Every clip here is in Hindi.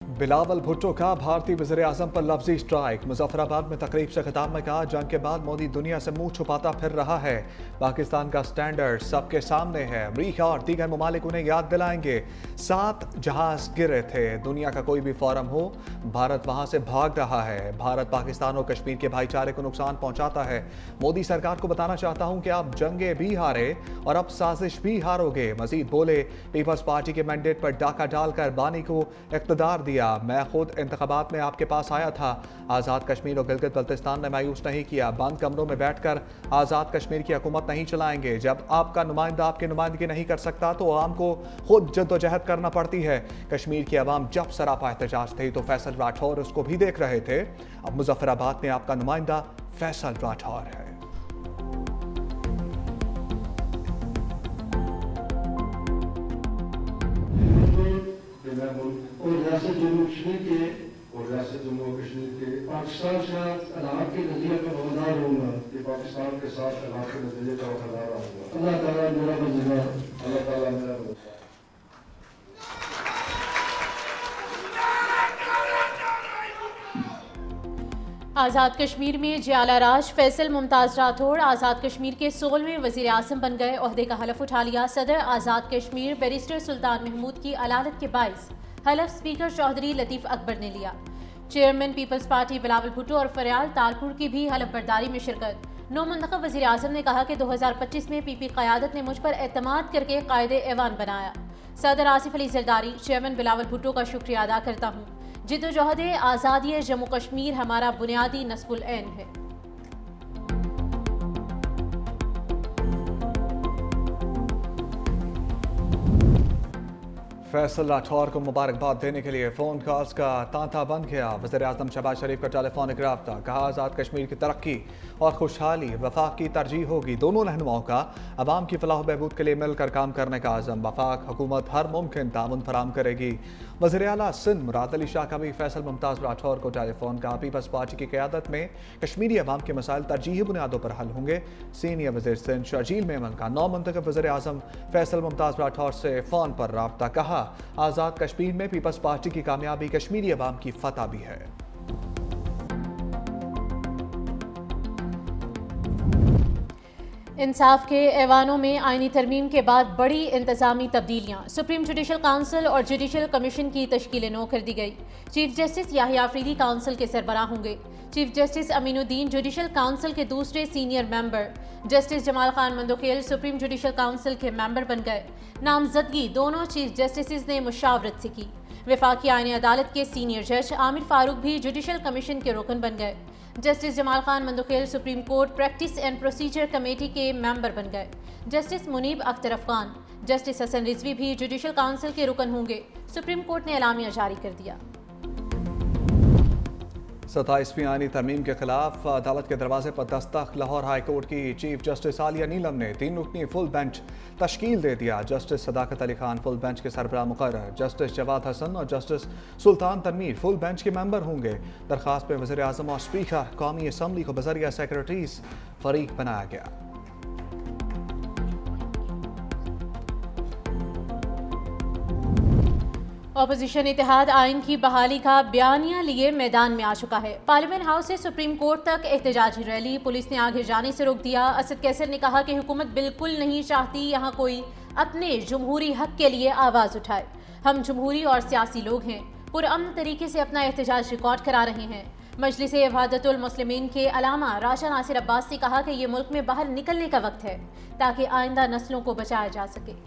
बिलावल भुट्टो का भारतीय वज़ीर-ए-आज़म पर लफ्जी स्ट्राइक। मुजफ्फराबाद में तकरीब से खिताब में कहा, जंग के बाद मोदी दुनिया से मुंह छुपाता फिर रहा है। पाकिस्तान का स्टैंडर्ड सबके सामने है। अमरीका और दीगर ममालिक उन्हें याद दिलाएंगे। 7 जहाज गिरे थे। दुनिया का कोई भी फोरम हो, भारत वहां से भाग रहा है। भारत पाकिस्तान और कश्मीर के भाईचारे को नुकसान पहुंचाता है। मोदी सरकार को बताना चाहता हूं कि आप जंगे भी हारे और अब साजिश भी हारोगे। मजीद बोले, पीपल्स पार्टी के मैंडेट पर डाका डालकर बानी को इख्तिदार दिया। मैं खुद इंतखाबात में आपके पास आया था। आज़ाद कश्मीर और गिलगित बल्तिस्तान ने मायूस नहीं किया। बंद कमरों में बैठकर आज़ाद कश्मीर की हुकूमत नहीं चलाएंगे। जब आपका नुमाइंदा आपकी नुमाइंदगी नहीं कर सकता तो आवाम को खुद जद्दोजहद करना पड़ती है। कश्मीर की आवाम जब सरापा एहतजाज थी तो फैसल राठौर उसको भी देख रहे थे। अब मुजफ्फराबाद में आपका नुमाइंदा फैसल राठौर है। और रियासत जम्मू कश्मीर के पाकिस्तान के साथ अलाक़ के नज़रिए का वफादार रहूँगा कि पाकिस्तान के साथ अलाक़ के नज़रिए का वफादार रहूँगा। अल्लाह ताला मेरा मददगार, अल्लाह ताला मेरा मददगार। आज़ाद कश्मीर में जियाला राज फैसल मुमताज़ राठौड़ आज़ाद कश्मीर के 16वें वज़ीर आज़म बन गए। ओहदे का हलफ उठा लिया। सदर आज़ाद कश्मीर बैरिस्टर सुल्तान महमूद की अलालत के बाइस हलफ स्पीकर चौधरी लतीफ़ अकबर ने लिया। चेयरमैन पीपल्स पार्टी बिलावल भुट्टो और फरियाल तालपुर की भी हलफ बर्दारी में शिरकत। नौ मुंतखब वज़ीर आज़म ने कहा कि 2025 में पीपी क़यादत ने मुझ पर एतमाद करके कायदे ऐवान बनाया। सदर आसिफ अली जरदारी, चेयरमैन बिलावल भुट्टो का शुक्रिया अदा करता हूँ। जिद्दोजहद आज़ादी जम्मू कश्मीर हमारा बुनियादी नस्बुल ऐन है। फैसल राठौर को मुबारकबाद देने के लिए फ़ोन कॉल्स का तांता बंद गया। वज़ीर-ए-आज़म शहबाज शरीफ का टेलीफोनिक रब्ता। कहा, आज़ाद कश्मीर की तरक्की और खुशहाली वफाक की तरजीह होगी। दोनों रहनुमाओं का अवाम की फलाह बहबूद के लिए मिलकर काम करने का आज़म। वफाक हुकूमत हर मुमकिन ताउन फराम करेगी। वज़ीर आला सिंध मुराद अली शाह का भी फैसल मुमताज़ राठौर को टेलीफोन का। पीपल्स पार्टी की क़यादत में कश्मीरी अवाम के मसाइल तरजीही बुनियादों पर हल होंगे। सीनियर वज़ीर सिंध शर्जील मेमन का नौ मुंतखब वज़ीर-ए-आज़म फैसल मुमताज़ राठौर से फ़ोन पर रब्ता। कहा, आज़ाद कश्मीर में पीपल्स पार्टी की कामयाबी कश्मीरी अवाम की फतह भी है। इंसाफ के ऐवानों में आईनी तरमीम के बाद बड़ी इंतजामी तब्दीलियाँ। सुप्रीम जुडिशल काउंसिल और जुडिशल कमीशन की तश्कील नौ कर दी गई। Chief justice Yahya Afridi council के सरबराह होंगे। Chief justice Aminuddin judicial council के दूसरे senior member. Justice Jamal Khan Mandokhel supreme judicial council के मेंबर बन गए। नामजदगी दोनों चीफ जस्टिस ने मुशावरत से की। वफाकी आईनी अदालत के सीनियर जज आमिर फारूक भी जुडिशल कमीशन के रुकन बन गए। Justice Jamal Khan Mandokhel supreme court practice and procedure committee के मेंबर बन गए। जस्टिस मुनीब अख्तर अफगान, जस्टिस हसन रिजवी भी जुडिशल काउंसिल के रुकन होंगे। सुप्रीम कोर्ट ने एलामिया जारी कर दिया। 27वीं आईनी तरमीम के खिलाफ अदालत के दरवाजे पर दस्तक। लाहौर हाई कोर्ट की चीफ जस्टिस आलिया नीलम ने 3 रुकनी फुल बेंच तश्कील दे दिया। जस्टिस सदाकत अली खान फुल बेंच के सरबराह मुकर्रर। जस्टिस जवाद हसन और जस्टिस सुल्तान तनवीर फुल बेंच के मेंबर होंगे। दरखास्त में वज़ीर आज़म और स्पीकर कौमी असम्बली को बज़रिया सेक्रेटरीज फरीक बनाया गया। अपोजिशन इत्तेहाद आइन की बहाली का बयानिया लिए मैदान में आ चुका है। पार्लियामेंट हाउस से सुप्रीम कोर्ट तक एहतजाजी रैली। पुलिस ने आगे जाने से रोक दिया। असद कैसर ने कहा कि हुकूमत बिल्कुल नहीं चाहती यहाँ कोई अपने जमहूरी हक के लिए आवाज़ उठाए। हम जमहूरी और सियासी लोग हैं, पुरअमन तरीके से अपना एहतजाज रिकॉर्ड करा रहे हैं। मजलिस इबादतुल मुस्लिमीन के अलामा राशा नासिर अब्बास ने कहा कि ये मुल्क में बाहर निकलने का वक्त है ताकि आइंदा नस्लों को बचाया जा सके।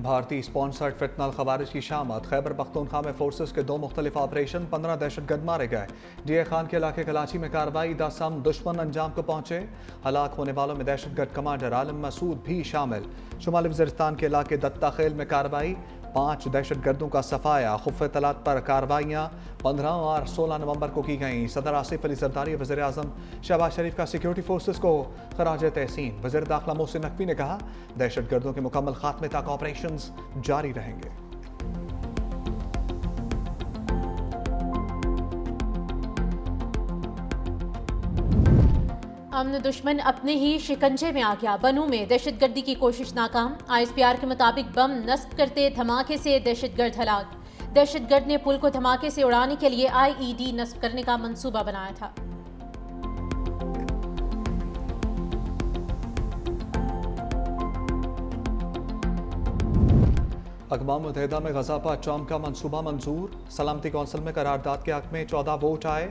भारतीय स्पॉन्सर्ड फितनल खवारिज की शामत। खैबर पख्तूनख्वा में फोर्सेस के 2 मुख्तलिफ ऑपरेशन, 15 दहशतगर्द मारे गए। डीए खान के इलाके कराची में कार्रवाई दासम दुश्मन अंजाम को पहुंचे। हलाक होने वालों में दहशतगर्द कमांडर आलम मसूद भी शामिल। शुमाली वज़ीरिस्तान के इलाके दत्ता खेल में कार्रवाई, 5 दहशतगर्दों का सफाया। खुफ़ तलात पर कार्रवाइयाँ 15 और 16 नवंबर को की गईं। सदर आसिफ अली जरदारी वज़ीर आज़म शहबाज शरीफ का सिक्योरिटी फोर्सेस को खराज तहसीन। वज़ीर दाखिला मोहसिन नकवी ने कहा, दहशतगर्दों के मुकम्मल खात्मे तक ऑपरेशंस जारी रहेंगे। अमन दुश्मन अपने ही शिकंजे में आ गया। बनू में दहशतगर्दी की कोशिश नाकाम। ISPR के मुताबिक बम नस्ब करते धमाके से दहशतगर्द हलाक। दहशतगर्द ने पुल को धमाके से उड़ाने के लिए IED नस्ब करने का मंसूबा बनाया था। अक़वाम मुत्तहिदा में गजा पर ट्रंप का मंसूबा मंजूर। सलामती कौंसिल में करारदाद के हक में 14 वोट आए।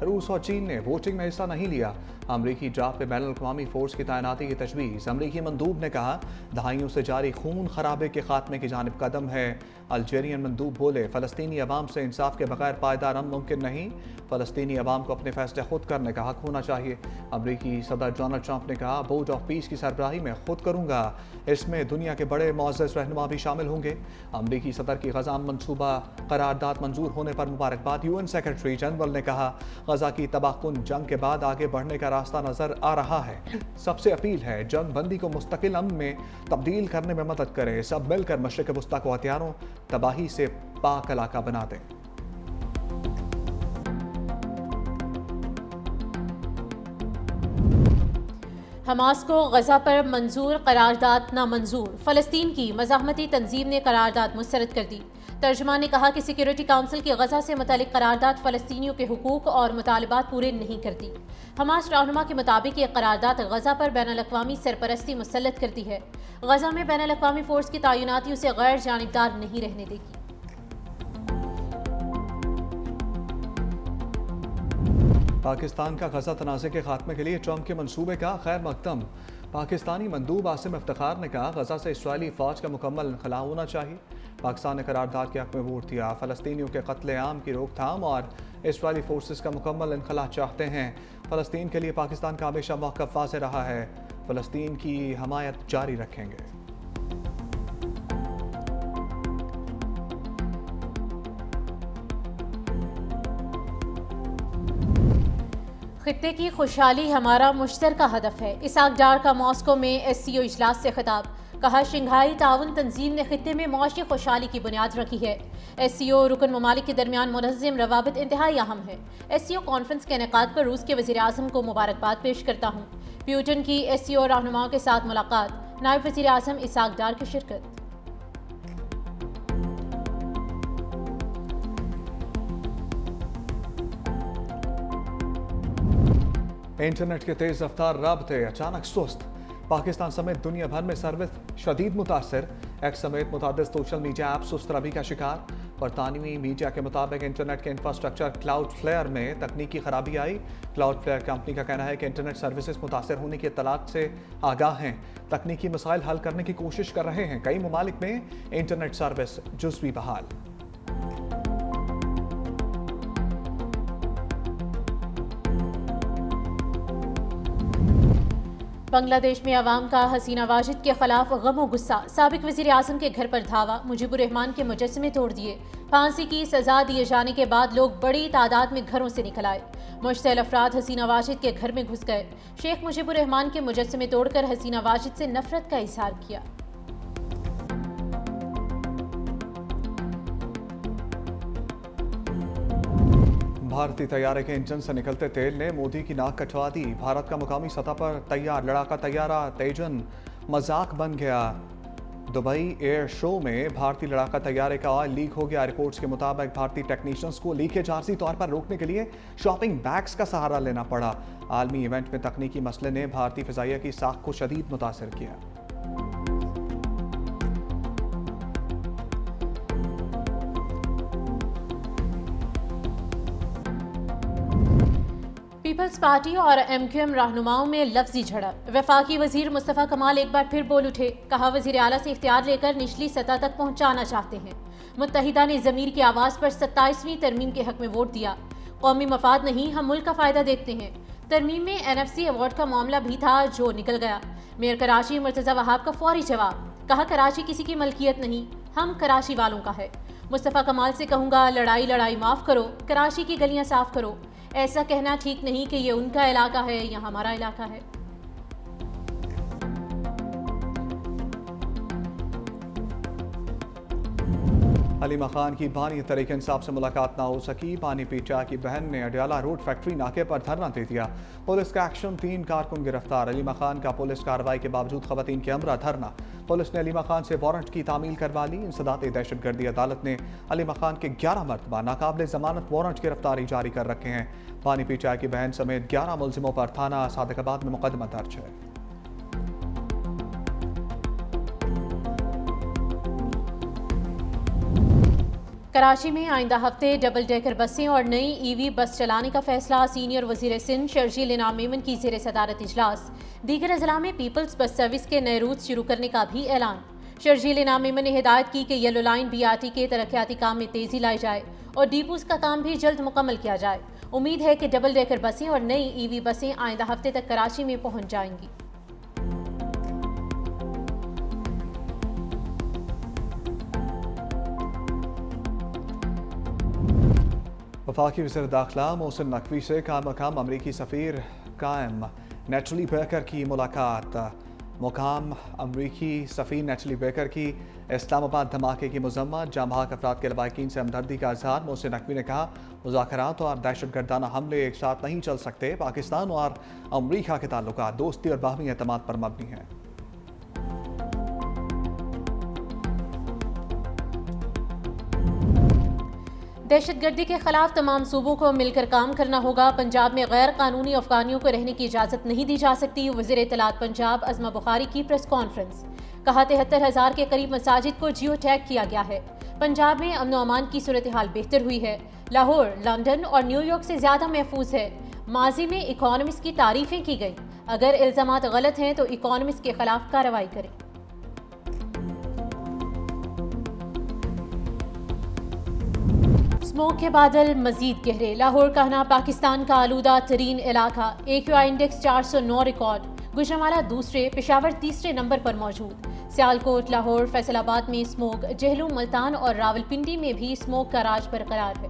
रूस और चीन ने वोटिंग में हिस्सा नहीं लिया। अमरीकी ड्राफ्ट पे बैनुल-अक़वामी फोर्स की तैनाती की तजवीज़। अमरीकी मंदूब ने कहा दहाइयों से जारी खून खराबे के खात्मे की जानिब कदम है। अल्जेरियन मंदूब बोले फ़लस्तीनी अवाम से इंसाफ के बगैर पायदार अमन मुमकिन नहीं। फ़लस्तीनी अवाम को अपने फैसले खुद करने का हक होना चाहिए। अमरीकी सदर डोनाल्ड ट्रंप ने कहा बोर्ड ऑफ पीस की सरबराही में खुद करूँगा। इसमें दुनिया के बड़े मुअज़्ज़ज़ रहनुमा भी शामिल होंगे। अमरीकी सदर की गजा मंसूबा करारदाद मंजूर होने पर मुबारकबाद। UN सेक्रेटरी जनरल ने कहा गजा की तबाहकुन जंग के बाद आगे बढ़ने का रास्ता नजर आ रहा है। सबसे अपील है जंग बंदी को मुस्तकिल अमन में तब्दील करने में मदद करें। सब मिलकर मशरिक़ वस्ता को हथियारों तबाही से पाक इलाका बना दें। हमास को गजा पर मंजूर करारदाद नामंजूर। फ़लस्तीन की मज़ाहमती तंजीम ने करारदाद मुस्तरद कर दी। तर्जुमान ने कहा कि सिक्योरिटी काउंसिल की गजा से मुतालिक करारदाद फ़लस्तीनियों के हुकूक और मुतालबात पूरे नहीं करती। हमास रहनुमा के मुताबिक ये करारदाद गजा पर बैनुल-अक़वामी सरपरस्ती मुसल्लत करती है। गजा में बैनुल-अक़वामी फ़ोर्स की तैनाती उसे गैर जानिबदार नहीं रहने देगी। पाकिस्तान का गजा तनाज़े के खात्मे के लिए ट्रंप के मंसूबे का खैर मकदम। पाकिस्तानी मंदूब आसिम इफ्तिखार ने कहा गजा से इस्राईली फ़ौज का मुकम्मल इनखला होना चाहिए। पाकिस्तान ने करारदाद के हक में वोट दिया। फ़लस्तीनियों के कत्ले आम की रोकथाम और इस्राईली फोर्सेस का मुकम्मल इनखला चाहते हैं। फ़लस्तीन के लिए पाकिस्तान का हमेशा मौक़िफ़ वाज़ेह रहा है। फ़लस्तीन की हमायत जारी रखेंगे। खित्ते की खुशहाली हमारा मुश्तरका हदफ है। इसाक डार का मॉस्को में SCO इजलास से खिताब। कहा शंघाई ताउन तंजीम ने खित्ते में मुआशी खुशहाली की बुनियाद रखी है। SCO रुकन ममालिक के दरमियान मुनज़्ज़म रवाबित इंतहाई अहम है। SCO कॉन्फ्रेंस के इनेकाद पर रूस के वज़ीर आज़म को मुबारकबाद पेश करता हूँ। प्यूटन की SCO रहनुमाओं के साथ मुलाकात। नायब वज़ीर आज़म इसाक डार की शिरकत। इंटरनेट के तेज रफ्तार राबते अचानक सुस्त। पाकिस्तान समेत दुनिया भर में सर्विस शदीद मुतासर। एक्स समेत मुतादिद सोशल मीडिया ऐप सुस्त रवि का शिकार। बरतानवी मीडिया के मुताबिक इंटरनेट के इंफ्रास्ट्रक्चर क्लाउडफ्लेयर में तकनीकी खराबी आई। क्लाउडफ्लेयर कंपनी का कहना है कि इंटरनेट सर्विसेज मुतासर होने की इत्तलात से आगाह हैं। तकनीकी मसाइल हल करने की कोशिश कर रहे हैं। कई ममालिक में इंटरनेट सर्विस जुज़वी बहाल। बांग्लादेश में अवाम का हसीना वाजिद के खिलाफ गम और गुस्सा। साबिक वज़ीर आज़म के घर पर धावा। मुजीबुर रहमान के मुजस्समे तोड़ दिए। फांसी की सजा दिए जाने के बाद लोग बड़ी तादाद में घरों से निकल आए। मुश्तइल अफराद हसीना वाजिद के घर में घुस गए। शेख मुजीबुर रहमान के मुजस्समे तोड़कर हसीना वाजिद से नफरत का इजहार किया। भारतीय तैयारे के इंजन से निकलते तेल ने मोदी की नाक कटवा दी। भारत का मुकामी सतह पर तैयार लड़ाका तैयारा तेजन मजाक बन गया। दुबई एयर शो में भारतीय लड़ाका तैयारे का ऑयल लीक हो गया। रिपोर्ट्स के मुताबिक भारतीय टेक्नीशियंस को लीकेज आर्जी तौर पर रोकने के लिए शॉपिंग बैग्स का सहारा लेना पड़ा। आलमी इवेंट में तकनीकी मसले ने भारतीय फ़िज़ाइया की साख को शदीद मुतासर किया। पीपल्स पार्टी और MQM रहनुमाओं में लफ्जी झड़प। वफाकी वजीर मुस्तफ़ा कमाल एक बार फिर बोल उठे। कहा वजीर आला से इख्तियार लेकर निचली सतह तक पहुंचाना चाहते हैं। मुत्तहिदा ने ज़मीर की आवाज़ पर 27वीं तरमीम के हक में वोट दिया। कौमी मफाद नहीं, हम मुल्क का फ़ायदा देखते हैं। तरमीम में NFC अवार्ड का मामला भी था जो निकल गया। मेयर कराची मुर्तज़ा वहाब का फौरी जवाब। कहा कराची किसी की मलकियत नहीं, हम कराची वालों का है। मुस्तफ़ा कमाल से कहूँगा लड़ाई लड़ाई माफ़ करो, कराची की गलियाँ साफ़ करो। ऐसा कहना ठीक नहीं कि ये उनका इलाका है या हमारा इलाका है। हलीमा खान की बानी तरीके इंसाफ से मुलाकात ना हो सकी। बानी पीचा की बहन ने अडयाला रोड फैक्ट्री नाके पर धरना दे दिया। पुलिस का एक्शन, 3 कारकुन गिरफ्तार। हलीमा खान का पुलिस कार्रवाई के बावजूद खवातीन के हमरा धरना। पुलिस ने हलीमा खान से वारंट की तामील करवा ली। इंसदाद दहशतगर्दी अदालत ने हलीमा खान के 11 मरतबा नाकाबिले जमानत वारंट गिरफ्तारी जारी कर रखे हैं। बानी पीचा की बहन समेत 11 मुलजिमों पर थाना सादिकाबाद में मुकदमा दर्ज है। कराची में आइंदा हफ्ते डबल डेकर बसें और नई ईवी बस चलाने का फैसला। सीनियर वजीर सिंध शर्जील इनाम मेमन की ज़ेर सदारत इजलास। दीगर अजला में पीपल्स बस सर्विस के नए रूट शुरू करने का भी ऐलान। शर्जील इनाम मेमन ने हिदायत की कि येलो लाइन BRT के तरक्याती काम में तेजी लाई जाए और डिपोज का काम भी जल्द मुकम्मल किया जाए। उम्मीद है कि डबल डेकर बसें और नई ईवी बसें आइंदा हफ्ते तक कराची में पहुँच जाएंगी। वफाकी वज़ीर दाखिला मोहसिन नकवी से कामकाम अमरीकी सफ़ीर कायम नेटली बेकर की मुलाकात। मुकाम अमरीकी सफ़ीर नेटली बेकर की इस्लामाबाद धमाके की मज़म्मत। जाम बहक अफराद के लवाकिन से हमदर्दी का इज़हार। मोहसिन नकवी ने कहा, मुज़ाकरात और दहशतगर्दाना हमले एक साथ नहीं चल सकते। पाकिस्तान और अमरीका के ताल्लुकात दोस्ती और बाहमी एतमाद पर मबनी हैं। दहशतगर्दी के खिलाफ तमाम सूबों को मिलकर काम करना होगा। पंजाब में गैर कानूनी अफगानियों को रहने की इजाज़त नहीं दी जा सकती। वज़ीर इत्तलात पंजाब अज़मा बुखारी की प्रेस कॉन्फ्रेंस। कहा, 73,000 के करीब मसाजिद को जियो टैग किया गया है। पंजाब में अमन अमान की सूरत हाल बेहतर हुई है। लाहौर, लंदन और न्यूयॉर्क से ज़्यादा महफूज है। माजी में इकॉनमिस्ट की तारीफें की गई। अगर इल्ज़ामात गलत हैं तो इकॉनमिस्ट के खिलाफ कार्रवाई करें। स्मोक के बादल मजीद गहरे। लाहौर कहना पाकिस्तान का आलूदा तरीन इलाका। AQI index 409 record. गुजरांवाला दूसरे, पेशावर तीसरे नंबर पर मौजूद। सियालकोट, लाहौर, फैसलाबाद में स्मोक। जहलू, मुल्तान और रावलपिंडी में भी स्मोक का राज बरकरार है।